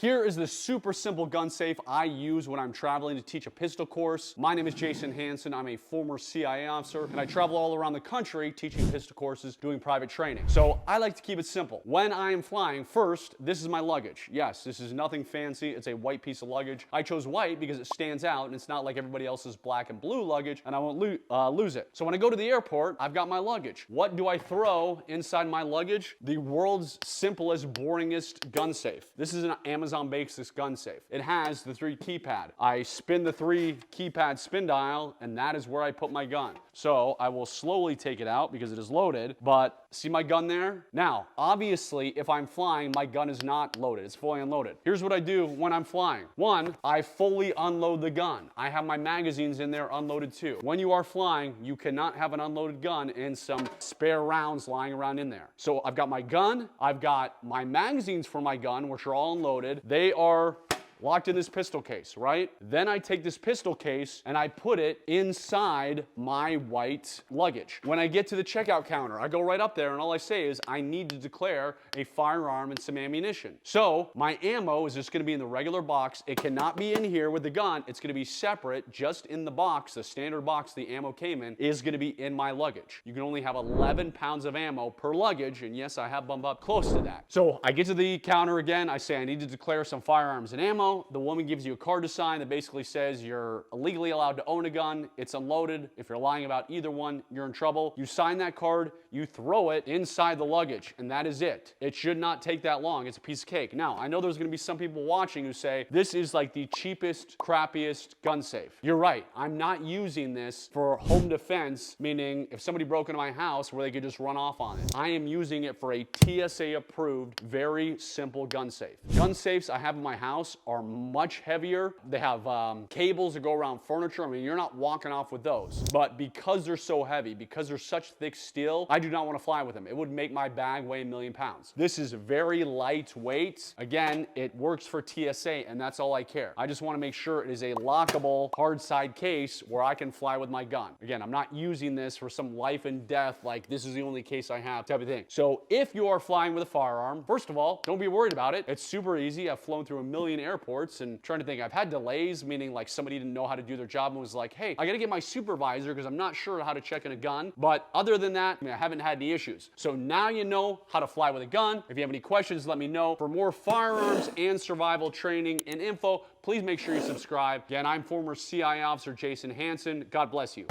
Here is the super simple gun safe I use when I'm traveling to teach a pistol course. My name is Jason Hanson. I'm a former CIA officer, and I travel all around the country teaching pistol courses, doing private training. So I like to keep it simple. When I am flying, first, this is my luggage. Yes, this is nothing fancy. It's a white piece of luggage. I chose white because it stands out, and it's not like everybody else's black and blue luggage, and I won't lose it. So when I go to the airport, I've got my luggage. What do I throw inside my luggage? The world's simplest, boringest gun safe. This is an Amazon Basics gun safe. It has the 3 keypad. I spin the 3 keypad spin dial, and that is where I put my gun. So I will slowly take it out because it is loaded, but see my gun there? Now, obviously, if I'm flying, my gun is not loaded. It's fully unloaded. Here's what I do when I'm flying. One, I fully unload the gun. I have my magazines in there unloaded too. When you are flying, you cannot have an unloaded gun and some spare rounds lying around in there. So I've got my gun, I've got my magazines for my gun, which are all unloaded. They are locked in this pistol case, right? Then I take this pistol case and I put it inside my white luggage. When I get to the checkout counter, I go right up there and all I say is, I need to declare a firearm and some ammunition. So my ammo is just gonna be in the regular box. It cannot be in here with the gun. It's gonna be separate, just in the box, the standard box the ammo came in, is gonna be in my luggage. You can only have 11 pounds of ammo per luggage, and yes, I have bumped up close to that. So I get to the counter again, I say I need to declare some firearms and ammo. The woman gives you a card to sign that basically says you're legally allowed to own a gun. It's unloaded. If you're lying about either one, you're in trouble. You sign that card, you throw it inside the luggage, and that is it. It should not take that long. It's a piece of cake. Now, I know there's gonna be some people watching who say, this is like the cheapest, crappiest gun safe. You're right. I'm not using this for home defense, meaning if somebody broke into my house where they could just run off on it. I am using it for a TSA approved, very simple gun safe. Gun safes I have in my house are much heavier. They have cables that go around furniture. I mean, you're not walking off with those. But because they're so heavy, because they're such thick steel, I do not want to fly with them. It would make my bag weigh 1,000,000 pounds. This is very lightweight. Again, it works for TSA, and that's all I care. I just want to make sure it is a lockable, hard side case where I can fly with my gun. Again, I'm not using this for some life and death, like this is the only case I have type of thing. So if you are flying with a firearm, first of all, don't be worried about it. It's super easy. I've flown through 1,000,000 airports and trying to think, I've had delays, meaning like somebody didn't know how to do their job and was like, hey, I gotta get my supervisor because I'm not sure how to check in a gun. But other than that, I haven't had any issues. So now you know how to fly with a gun. If you have any questions, let me know. For more firearms and survival training and info, please make sure you subscribe. Again, I'm former CIA officer Jason Hanson. God bless you.